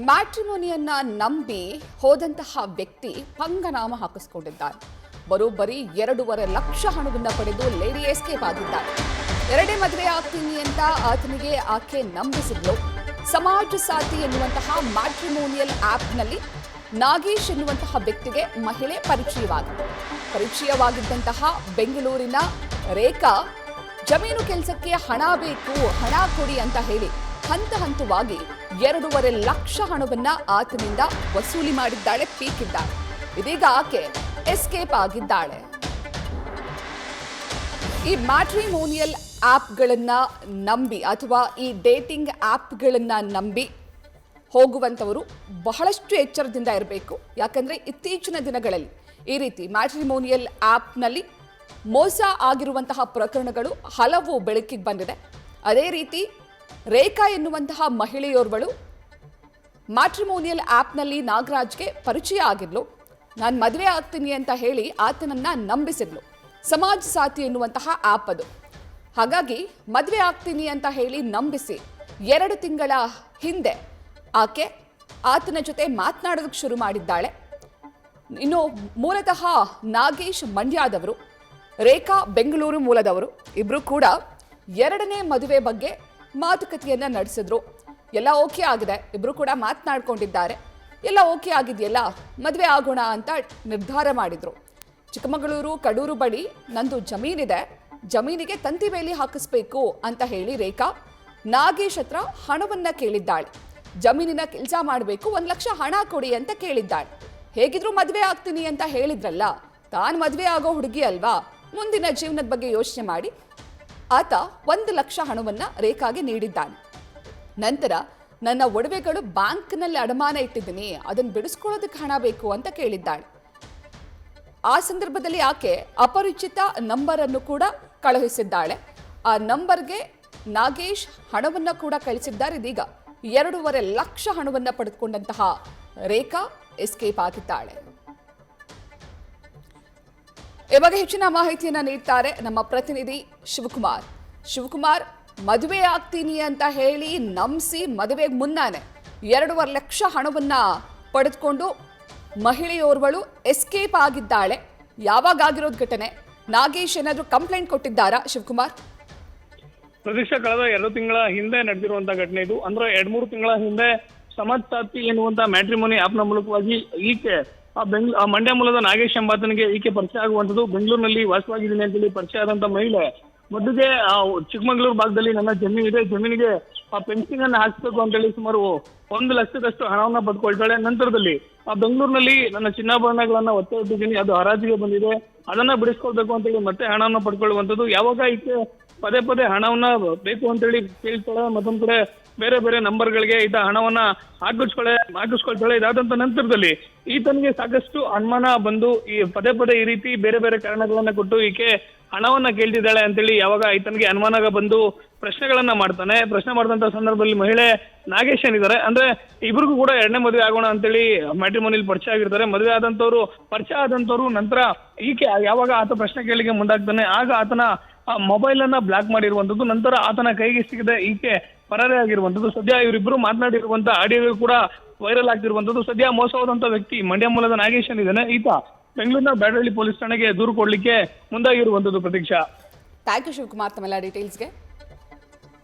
ಮ್ಯಾಟ್ರಿಮೋನಿಯನ್ನ ನಂಬಿ ಹೋದಂತಹ ವ್ಯಕ್ತಿ ಪಂಗನಾಮ ಹಾಕಿಸಿಕೊಂಡಿದ್ದಾರೆ. ಬರೋಬ್ಬರಿ 2.5 ಲಕ್ಷ ಹಣವನ್ನು ಪಡೆದು ಲೇಡಿ ಎಸ್ಕೇಪ್ ಆಗಿದ್ದಾರೆ. ಎರಡೇ ಮದುವೆ ಆಗ್ತೀನಿ ಅಂತ ಆತನಿಗೆ ಆಕೆ ನಂಬಿಸಿದ್ಲು. ಸಮಾಜ ಸಾಥಿ ಎನ್ನುವಂತಹ ಮ್ಯಾಟ್ರಿಮೋನಿಯಲ್ ಆಪ್ನಲ್ಲಿ ನಾಗೇಶ್ ಎನ್ನುವಂತಹ ವ್ಯಕ್ತಿಗೆ ಮಹಿಳೆ ಪರಿಚಯವಾಗಿದ್ದಂತಹ ಬೆಂಗಳೂರಿನ ರೇಖಾ ಜಮೀನು ಕೆಲಸಕ್ಕೆ ಹಣ ಬೇಕು, ಹಣ ಕೊಡಿ ಅಂತ ಹೇಳಿ ಹಂತ ಹಂತವಾಗಿ 2.5 ಲಕ್ಷ ಹಣವನ್ನ ಆತನಿಂದ ವಸೂಲಿ ಮಾಡಿದ್ದಾಳೆ, ಪೀಕಿದ್ದಾಳೆ. ಇದೀಗ ಆಕೆ ಎಸ್ಕೇಪ್ ಆಗಿದ್ದಾಳೆ. ಈ ಮ್ಯಾಟ್ರಿಮೋನಿಯಲ್ ಆಪ್ಗಳನ್ನ ನಂಬಿ ಅಥವಾ ಈ ಡೇಟಿಂಗ್ ಆಪ್ಗಳನ್ನ ನಂಬಿ ಹೋಗುವಂಥವರು ಬಹಳಷ್ಟು ಎಚ್ಚರದಿಂದ ಇರಬೇಕು. ಯಾಕಂದ್ರೆ ಇತ್ತೀಚಿನ ದಿನಗಳಲ್ಲಿ ಈ ರೀತಿ ಮ್ಯಾಟ್ರಿಮೋನಿಯಲ್ ಆಪ್ನಲ್ಲಿ ಮೋಸ ಆಗಿರುವಂತಹ ಪ್ರಕರಣಗಳು ಹಲವು ಬೆಳಕಿಗೆ ಬಂದಿದೆ. ಅದೇ ರೀತಿ ರೇಖಾ ಎನ್ನುವಂತಹ ಮಹಿಳೆಯೋರ್ವಳು ಮ್ಯಾಟ್ರಿಮೋನಿಯಲ್ ಆಪ್ನಲ್ಲಿ ನಾಗರಾಜ್ಗೆ ಪರಿಚಯ ಆಗಿದ್ಲು. ನಾನು ಮದುವೆ ಆಗ್ತೀನಿ ಅಂತ ಹೇಳಿ ಆತನನ್ನ ನಂಬಿಸಿದ್ಲು. ಸಮಾಜ ಸಾಥಿ ಎನ್ನುವಂತಹ ಆಪ್ ಅದು. ಹಾಗಾಗಿ ಮದುವೆ ಆಗ್ತೀನಿ ಅಂತ ಹೇಳಿ ನಂಬಿಸಿ 2 ತಿಂಗಳ ಹಿಂದೆ ಆಕೆ ಆತನ ಜೊತೆ ಮಾತನಾಡೋದಕ್ಕೆ ಶುರು ಮಾಡಿದ್ದಾಳೆ. ಇನ್ನು ಮೂಲತಃ ನಾಗೇಶ್ ಮಂಡ್ಯದವರು, ರೇಖಾ ಬೆಂಗಳೂರು ಮೂಲದವರು. ಇಬ್ರು ಕೂಡ 2ನೇ ಮದುವೆ ಬಗ್ಗೆ ಮಾತುಕತೆಯನ್ನ ನಡೆಸಿದ್ರು. ಎಲ್ಲ ಓಕೆ ಆಗಿದೆ, ಇಬ್ರು ಕೂಡ ಮಾತನಾಡ್ಕೊಂಡಿದ್ದಾರೆ. ಎಲ್ಲ ಓಕೆ ಆಗಿದೆಯಲ್ಲ, ಮದುವೆ ಆಗೋಣ ಅಂತ ನಿರ್ಧಾರ ಮಾಡಿದ್ರು. ಚಿಕ್ಕಮಗಳೂರು ಕಡೂರು ಬಳಿ ನಂದು ಜಮೀನಿದೆ, ಜಮೀನಿಗೆ ತಂತಿ ಬೇಲಿ ಹಾಕಿಸ್ಬೇಕು ಅಂತ ಹೇಳಿ ರೇಖಾ ನಾಗೇಶ್ ಹತ್ರ ಹಣವನ್ನ ಕೇಳಿದ್ದಾಳೆ. ಜಮೀನಿನ ಕೆಲಸ ಮಾಡಬೇಕು, 1 ಲಕ್ಷ ಹಣ ಕೊಡಿ ಅಂತ ಕೇಳಿದ್ದಾಳೆ. ಹೇಗಿದ್ರು ಮದುವೆ ಆಗ್ತೀನಿ ಅಂತ ಹೇಳಿದ್ರಲ್ಲ, ತಾನು ಮದುವೆ ಆಗೋ ಹುಡುಗಿ ಅಲ್ವಾ, ಮುಂದಿನ ಜೀವನದ ಬಗ್ಗೆ ಯೋಚನೆ ಮಾಡಿ ಆತ 1 ಲಕ್ಷ ಹಣವನ್ನ ರೇಖಾಗೆ ನೀಡಿದ್ದಾನೆ. ನಂತರ ನನ್ನ ಒಡವೆಗಳು ಬ್ಯಾಂಕ್ನಲ್ಲಿ ಅಡಮಾನ ಇಟ್ಟಿದ್ದೀನಿ, ಅದನ್ನು ಬಿಡಿಸ್ಕೊಳ್ಳೋದಕ್ಕೆ ಹಣ ಬೇಕು ಅಂತ ಕೇಳಿದ್ದಾಳೆ. ಆ ಸಂದರ್ಭದಲ್ಲಿ ಆಕೆ ಅಪರಿಚಿತ ನಂಬರ್ ಅನ್ನು ಕೂಡ ಕಳುಹಿಸಿದ್ದಾಳೆ. ಆ ನಂಬರ್ಗೆ ನಾಗೇಶ್ ಹಣವನ್ನ ಕೂಡ ಕಳಿಸಿದ್ದಾರೆ. ಇದೀಗ 2.5 ಲಕ್ಷ ಹಣವನ್ನ ಪಡೆದುಕೊಂಡಂತಹ ರೇಖಾ ಎಸ್ಕೇಪ್ ಆಗಿದ್ದಾಳೆ. ಈ ಬಗ್ಗೆ ಹೆಚ್ಚಿನ ಮಾಹಿತಿಯನ್ನ ನೀಡ್ತಾರೆ ನಮ್ಮ ಪ್ರತಿನಿಧಿ ಶಿವಕುಮಾರ್. ಮದುವೆ ಆಗ್ತೀನಿ ಅಂತ ಹೇಳಿ ನಂಬಿಸಿ ಮದುವೆಗೆ ಮುನ್ನಾನೆ 2.5 ಲಕ್ಷ ಹಣವನ್ನ ಪಡೆದುಕೊಂಡು ಮಹಿಳೆಯೋರ್ವಳು ಎಸ್ಕೇಪ್ ಆಗಿದ್ದಾಳೆ. ಯಾವಾಗ ಆಗಿರೋದು ಘಟನೆ? ನಾಗೇಶ್ ಏನಾದರೂ ಕಂಪ್ಲೇಂಟ್ ಕೊಟ್ಟಿದ್ದಾರಾ ಶಿವಕುಮಾರ್? ಪ್ರತೀಕ್ಷಾ, ಕಳೆದ 2 ತಿಂಗಳ ಹಿಂದೆ ನಡೆದಿರುವಂತಹ ಘಟನೆ ಇದು. ಅಂದ್ರೆ 2-3 ತಿಂಗಳ ಹಿಂದೆ ಸಮಾಜ ಸಾಥಿ ಎನ್ನುವಂತ ಮ್ಯಾಟ್ರಿಮೋನಿ ಆಪ್ನ ಮೂಲಕವಾಗಿ ಈಕೆ ಮಂಡ್ಯ ಮೂಲದ ನಾಗೇಶ್ ಎಂಬಾತನಿಗೆ ಈಕೆ ಪರಿಚಯ ಆಗುವಂಥದ್ದು. ಬೆಂಗಳೂರಿನಲ್ಲಿ ವಾಸವಾಗಿದ್ದೀನಿ ಅಂತೇಳಿ ಪರಿಚಯ ಆದಂತ ಮಹಿಳೆ ಮೊದಲಿಗೆ ಚಿಕ್ಕಮಗಳೂರು ಭಾಗದಲ್ಲಿ ನನ್ನ ಜಮೀನಿದೆ, ಜಮೀನಿಗೆ ಪೆನ್ಸಿಂಗ್ ಅನ್ನ ಹಾಕಿಸ್ಬೇಕು ಅಂತೇಳಿ ಸುಮಾರು 1 ಲಕ್ಷದಷ್ಟು ಹಣವನ್ನ ಪಡ್ಕೊಳ್ತಾಳೆ. ನಂತರದಲ್ಲಿ ಬೆಂಗಳೂರಿನಲ್ಲಿ ನನ್ನ ಚಿನ್ನಾಭರಣಗಳನ್ನ ಒತ್ತೆ ಇಟ್ಟಿದ್ದೀನಿ, ಅದು ಹರಾಜಿಗೆ ಬಂದಿದೆ, ಅದನ್ನ ಬಿಡಿಸ್ಕೊಳ್ಬೇಕು ಅಂತೇಳಿ ಮತ್ತೆ ಹಣವನ್ನ ಪಡ್ಕೊಳ್ಳುವಂಥದ್ದು. ಯಾವಾಗ ಈಕೆ ಪದೇ ಪದೇ ಹಣವನ್ನ ಬೇಕು ಅಂತೇಳಿ ಕೇಳ್ತಾಳೆ, ಮತ್ತೊಂದ್ ಕಡೆ ಬೇರೆ ಬೇರೆ ನಂಬರ್ಗಳಿಗೆ ಈತ ಹಣವನ್ನ ಹಾಕಿಸ್ಕೊಳ್ತಾಳೆ. ಇದಾದಂತ ನಂತರದಲ್ಲಿ ಈತನಿಗೆ ಸಾಕಷ್ಟು ಅನುಮಾನ ಬಂದು ಈ ಪದೇ ಪದೇ ಈ ರೀತಿ ಬೇರೆ ಬೇರೆ ಕಾರಣಗಳನ್ನ ಕೊಟ್ಟು ಈಕೆ ಹಣವನ್ನ ಕೇಳ್ತಿದ್ದಾಳೆ ಅಂತೇಳಿ ಯಾವಾಗ ಈತನಿಗೆ ಅನುಮಾನ ಬಂದು ಪ್ರಶ್ನೆಗಳನ್ನ ಮಾಡ್ತಾನೆ. ಪ್ರಶ್ನೆ ಮಾಡಿದಂತ ಸಂದರ್ಭದಲ್ಲಿ ಮಹಿಳೆ ನಾಗೇಶ್ ಏನಿದ್ದಾರೆ, ಅಂದ್ರೆ ಇಬ್ರಿಗೂ ಕೂಡ 2ನೇ ಮದುವೆ ಆಗೋಣ ಅಂತೇಳಿ ಮ್ಯಾಟ್ರಿಮೋನಿಯಲ್ಲಿ ಪರಿಚಯ ಆಗಿರ್ತಾರೆ. ಮದುವೆ ಪರಿಚಯ ಆದಂತವ್ರು ನಂತರ ಈಕೆ ಯಾವಾಗ ಆತ ಪ್ರಶ್ನೆ ಕೇಳಿಗೆ ಮುಂದಾಗ್ತಾನೆ, ಆಗ ಆತನ ಮೊಬೈಲ್ ಅನ್ನ ಬ್ಲಾಕ್ ಮಾಡಿರುವಂತದ್ದು. ನಂತರ ಆತನ ಕೈಗೆ ಸಿಗದೆ ಈಕೆ ಪರಾರಿ ಆಗಿರುವಂತದ್ದು. ಸದ್ಯ ಇವರಿಬ್ರು ಮಾತನಾಡಿರುವಂತ ಆಡಿಯೋ ಕೂಡ ವೈರಲ್ ಆಗ್ತಿರುವಂತದ್ದು. ಸದ್ಯ ಮೋಸ ಹೋದಂತ ವ್ಯಕ್ತಿ ಮಂಡ್ಯ ಮೂಲದ ನಾಗೇಶ್ ಏನಿದ್ದಾನೆ, ಈತ ಬೆಂಗಳೂರಿನ ಬ್ಯಾಡಹಳ್ಳಿ ಪೊಲೀಸ್ ಠಾಣೆಗೆ ದೂರು ಕೊಡ್ಲಿಕ್ಕೆ ಮುಂದಾಗಿರುವಂತದ್ದು. ಪ್ರತೀಕ್ಷಾ, ಥ್ಯಾಂಕ್ ಯು ಶಿವಕುಮಾರ್ ತಮ್ಮೆಲ್ಲ ಡೀಟೇಲ್ಸ್ಗೆ.